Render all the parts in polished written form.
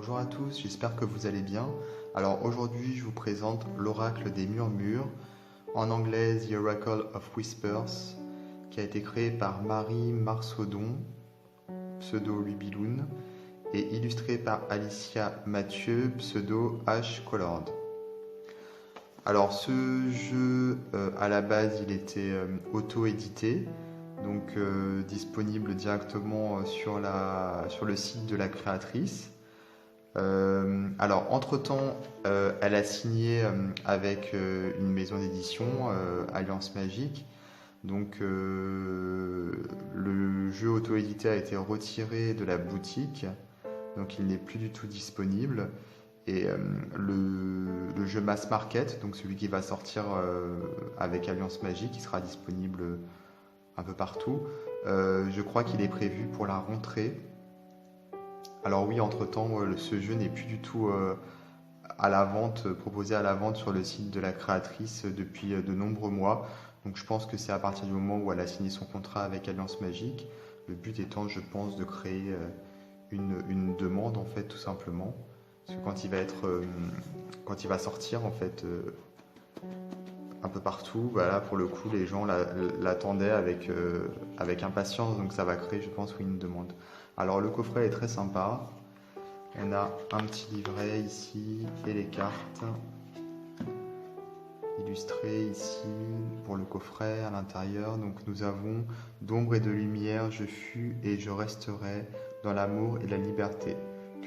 bonjour à tous, j'espère que vous allez bien. Alors aujourd'hui, je vous présente l'Oracle des Murmures, en anglais The Oracle of Whispers, qui a été créé par Marie Marsaudon, pseudo Lubiloun, et illustré par Alicia Mathieu, pseudo H. Collard. Alors ce jeu, à la base, il était auto-édité, donc disponible directement sur le site de la créatrice. Alors, entre-temps, elle a signé avec une maison d'édition, Alliance Magique. Donc, le jeu auto-édité a été retiré de la boutique, donc il n'est plus du tout disponible. Et le jeu Mass Market, donc celui qui va sortir avec Alliance Magique, qui sera disponible un peu partout, je crois qu'il est prévu pour la rentrée. Alors oui, entre-temps, ce jeu n'est plus du tout à la vente, proposé à la vente sur le site de la créatrice depuis de nombreux mois. Donc je pense que c'est à partir du moment où elle a signé son contrat avec Alliance Magique. Le but étant, je pense, de créer une demande, en fait, tout simplement. Parce que quand il va sortir, en fait, un peu partout, voilà, pour le coup, les gens l'attendaient avec impatience. Donc ça va créer, je pense, oui, une demande. Alors le coffret est très sympa. On a un petit livret ici et les cartes illustrées ici pour le coffret à l'intérieur. Donc nous avons d'ombre et de lumière, je fus et je resterai dans l'amour et la liberté.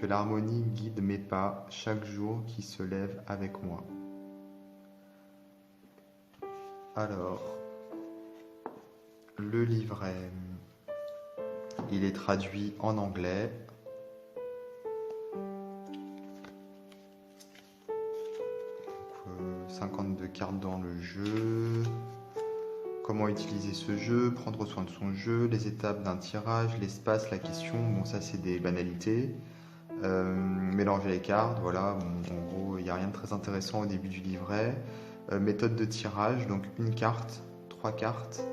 Que l'harmonie guide mes pas chaque jour qui se lève avec moi. Alors, le livret, il est traduit en anglais. 52 cartes dans le jeu. Comment utiliser ce jeu, prendre soin de son jeu, les étapes d'un tirage, l'espace, la question. Bon, ça c'est des banalités. Mélanger les cartes, voilà. Bon, en gros, il n'y a rien de très intéressant au début du livret. Méthode de tirage, donc une carte, 3 cartes.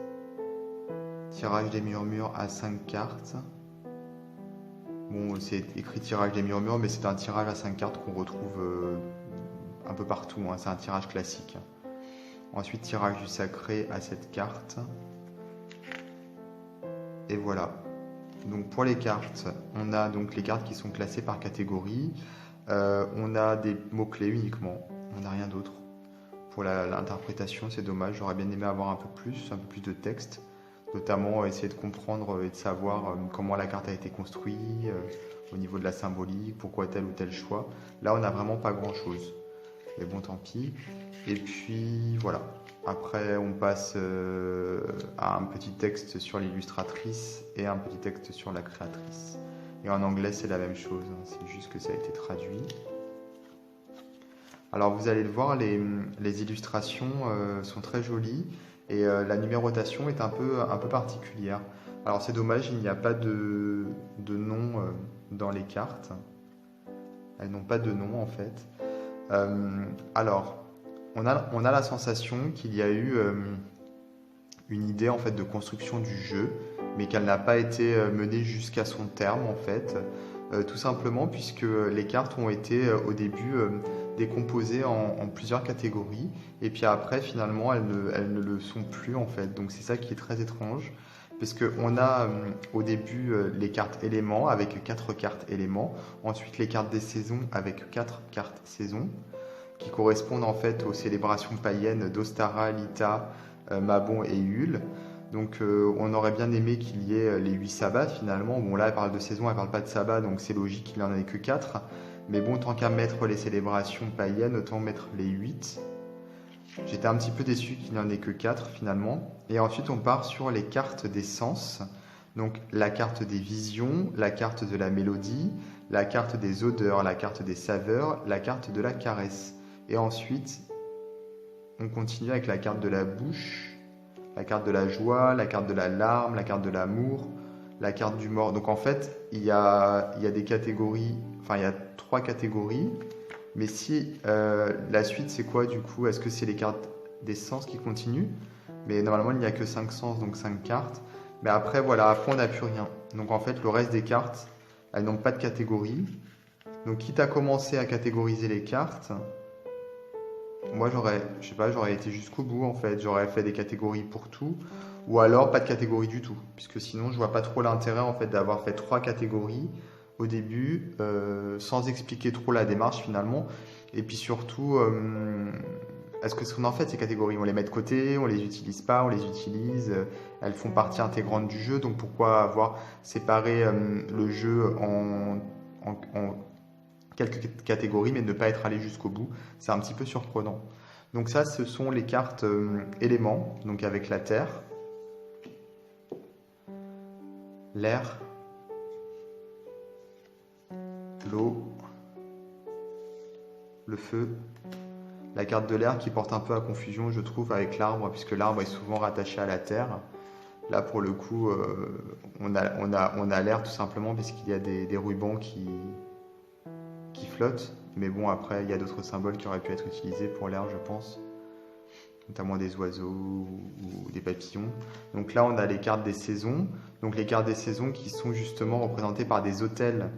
Tirage des murmures à 5 cartes. Bon, c'est écrit tirage des murmures, mais c'est un tirage à 5 cartes qu'on retrouve un peu partout, hein. C'est un tirage classique. Ensuite, tirage du sacré à 7 cartes. Et voilà. Donc pour les cartes, on a donc les cartes qui sont classées par catégorie. On a des mots-clés uniquement. On n'a rien d'autre. Pour l'interprétation, c'est dommage. J'aurais bien aimé avoir un peu plus de texte. Notamment essayer de comprendre et de savoir comment la carte a été construite, au niveau de la symbolique, pourquoi tel ou tel choix. Là, on n'a vraiment pas grand-chose. Mais bon, tant pis. Et puis, voilà. Après, on passe à un petit texte sur l'illustratrice et un petit texte sur la créatrice. Et en anglais, c'est la même chose. Hein. C'est juste que ça a été traduit. Alors, vous allez le voir, les illustrations sont très jolies. Et la numérotation est un peu particulière. Alors c'est dommage, il n'y a pas de nom dans les cartes. Elles n'ont pas de nom en fait. Alors, on a la sensation qu'il y a eu une idée en fait de construction du jeu, mais qu'elle n'a pas été menée jusqu'à son terme en fait. Tout simplement puisque les cartes ont été au début décomposées en plusieurs catégories et puis après finalement elles ne le sont plus en fait. Donc c'est ça qui est très étrange parce qu'on a au début les cartes éléments avec 4 cartes éléments, ensuite les cartes des saisons avec 4 cartes saisons qui correspondent en fait aux célébrations païennes d'Ostara, Lita, Mabon et Yule. Donc on aurait bien aimé qu'il y ait les 8 sabbats finalement. Bon là elle parle de saison, elle parle pas de sabbat, donc c'est logique qu'il n'en ait que 4. Mais bon, tant qu'à mettre les célébrations païennes, autant mettre les 8. J'étais un petit peu déçu qu'il n'en ait que 4 finalement. Et ensuite on part sur les cartes des sens. Donc la carte des visions, la carte de la mélodie, la carte des odeurs, la carte des saveurs, la carte de la caresse. Et ensuite on continue avec la carte de la bouche, la carte de la joie, la carte de la larme, la carte de l'amour, la carte du mort. Donc en fait, il y a des catégories, enfin il y a 3 catégories. Mais si la suite c'est quoi du coup? Est-ce que c'est les cartes des sens qui continuent? Mais normalement il n'y a que 5 sens, donc 5 cartes. Mais après voilà, après on n'a plus rien. Donc en fait le reste des cartes, elles n'ont pas de catégorie. Donc quitte à commencer à catégoriser les cartes, moi j'aurais, je sais pas, j'aurais été jusqu'au bout en fait. J'aurais fait des catégories pour tout, ou alors pas de catégorie du tout. Puisque sinon je vois pas trop l'intérêt en fait d'avoir fait trois catégories au début, sans expliquer trop la démarche finalement. Et puis surtout, est-ce que ce qu'on en fait ces catégories? On les met de côté, on les utilise pas, on les utilise, elles font partie intégrante du jeu, donc pourquoi avoir séparé le jeu en quelques catégories mais ne pas être allé jusqu'au bout? C'est un petit peu surprenant. Donc ça, ce sont les cartes éléments, donc avec la terre, l'air, l'eau, le feu. La carte de l'air qui porte un peu à confusion, je trouve, avec l'arbre, puisque l'arbre est souvent rattaché à la terre. Là, pour le coup, on a l'air tout simplement puisqu'il y a des rubans qui flottent. Mais bon, après, il y a d'autres symboles qui auraient pu être utilisés pour l'air, je pense. Notamment des oiseaux ou des papillons. Donc là, on a les cartes des saisons. Donc les cartes des saisons qui sont justement représentées par des autels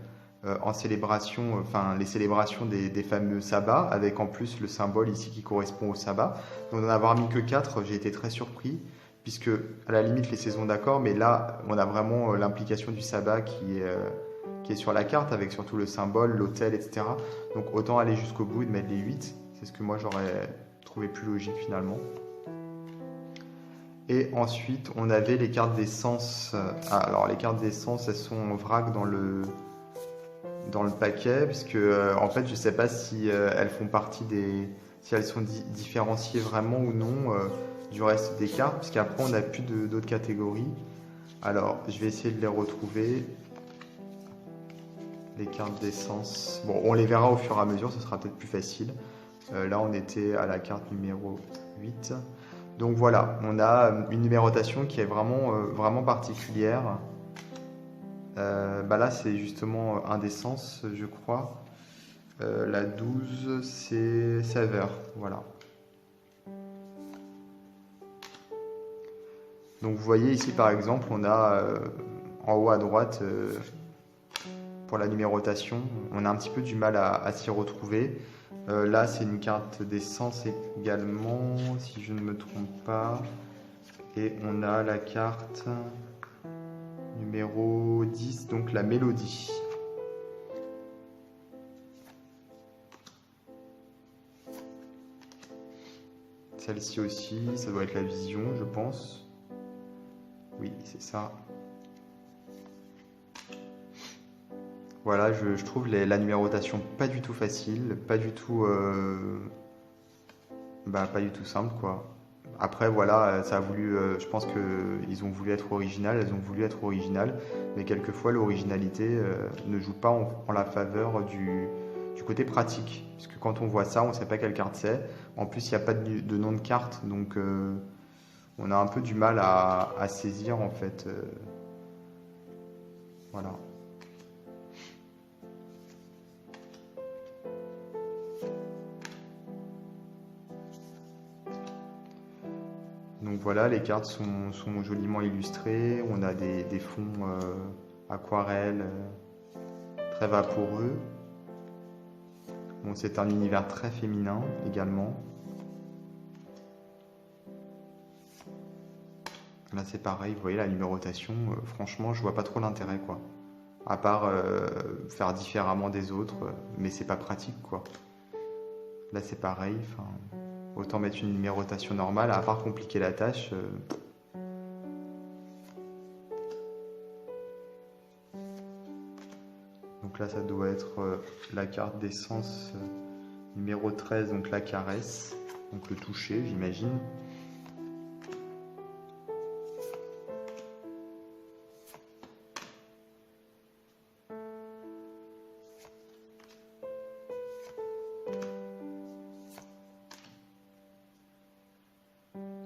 en célébration, enfin les célébrations des fameux sabbats, avec en plus le symbole ici qui correspond au sabbat. Donc d'en avoir mis que 4, j'ai été très surpris, puisque à la limite les saisons d'accord, mais là on a vraiment l'implication du sabbat qui est sur la carte, avec surtout le symbole, l'autel, etc. Donc autant aller jusqu'au bout et de mettre les 8, c'est ce que moi j'aurais trouvé plus logique finalement. Et ensuite on avait les cartes des sens. Alors les cartes des sens, elles sont en vrac dans le paquet, puisque en fait je sais pas si elles font partie si elles sont différenciées vraiment ou non du reste des cartes, puisqu'après on n'a plus d'autres catégories. Alors je vais essayer de les retrouver, les cartes d'essence. Bon, on les verra au fur et à mesure, ce sera peut-être plus facile. Là on était à la carte numéro 8. Donc voilà, on a une numérotation qui est vraiment particulière. Là, c'est justement un des sens, je crois. La 12, c'est saveur. Voilà. Donc, vous voyez ici, par exemple, on a en haut à droite, pour la numérotation, on a un petit peu du mal à s'y retrouver. Là, c'est une carte des sens également, si je ne me trompe pas. Et on a la carte numéro 10, donc la mélodie. Celle-ci aussi, ça doit être la vision, je pense. Oui, c'est ça. Voilà, je trouve la numérotation pas du tout facile, pas du tout, pas du tout simple, quoi. Après, voilà, ça a voulu, je pense qu'ils ont voulu être original, elles ont voulu être originales, mais quelquefois l'originalité ne joue pas en la faveur du côté pratique, puisque quand on voit ça, on ne sait pas quelle carte c'est. En plus, il n'y a pas de nom de carte, donc on a un peu du mal à saisir, en fait. Voilà. Donc voilà, les cartes sont joliment illustrées. On a des fonds aquarelles très vaporeux. Bon, c'est un univers très féminin également. Là, c'est pareil, vous voyez la numérotation. Franchement, je vois pas trop l'intérêt, quoi. À part faire différemment des autres, mais c'est pas pratique, quoi. Là, c'est pareil. Autant mettre une numérotation normale, à part compliquer la tâche. Donc là, ça doit être la carte d'essence numéro 13, donc la caresse. Donc le toucher, j'imagine.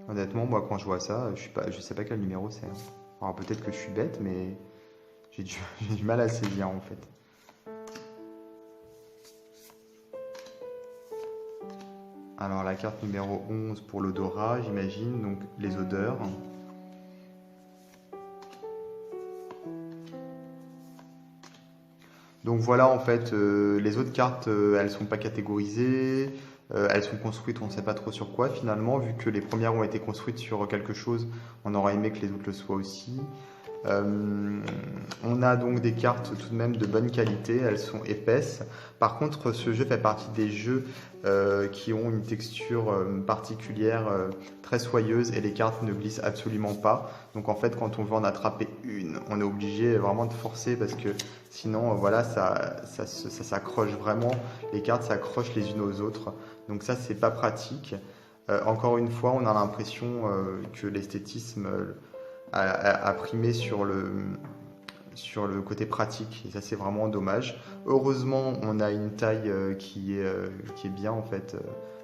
Honnêtement, moi, quand je vois ça, je sais pas quel numéro c'est. Alors peut-être que je suis bête, mais j'ai du mal à saisir en fait. Alors la carte numéro 11 pour l'odorat, j'imagine, donc les odeurs. Donc voilà, en fait, les autres cartes, elles sont pas catégorisées, elles sont construites, on ne sait pas trop sur quoi finalement, vu que les premières ont été construites sur quelque chose, on aurait aimé que les autres le soient aussi. Euh, on a donc des cartes tout de même de bonne qualité, elles sont épaisses. Par contre, ce jeu fait partie des jeux qui ont une texture particulière, très soyeuse, et les cartes ne glissent absolument pas. Donc en fait, quand on veut en attraper une, on est obligé vraiment de forcer parce que sinon, voilà, ça s'accroche vraiment. Les cartes s'accrochent les unes aux autres. Donc ça, c'est pas pratique. Encore une fois, on a l'impression que l'esthétisme a primé sur le côté pratique, et ça c'est vraiment dommage. Heureusement, on a une taille qui est bien en fait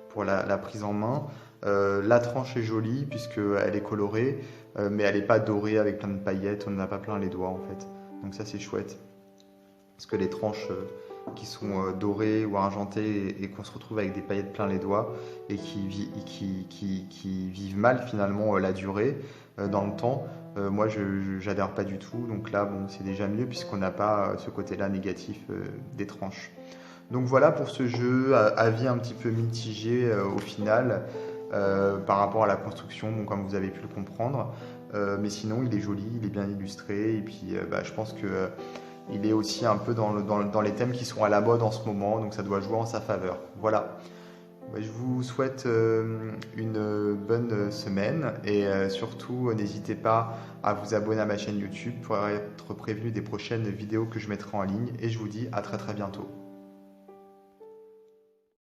pour la prise en main. La tranche est jolie puisqu'elle est colorée, mais elle n'est pas dorée avec plein de paillettes, on n'en a pas plein les doigts en fait. Donc ça c'est chouette. Parce que les tranches qui sont dorées ou argentées et qu'on se retrouve avec des paillettes plein les doigts et qui vivent mal finalement la durée dans le temps, moi j'adhère pas du tout. Donc là, bon, c'est déjà mieux puisqu'on n'a pas ce côté-là négatif des tranches. Donc voilà pour ce jeu, avis un petit peu mitigé au final par rapport à la construction, bon, comme vous avez pu le comprendre. Mais sinon, il est joli, il est bien illustré et puis bah, je pense que il est aussi un peu dans les thèmes qui sont à la mode en ce moment, donc ça doit jouer en sa faveur. Voilà. Je vous souhaite une bonne semaine et surtout n'hésitez pas à vous abonner à ma chaîne YouTube pour être prévenu des prochaines vidéos que je mettrai en ligne et je vous dis à très très bientôt.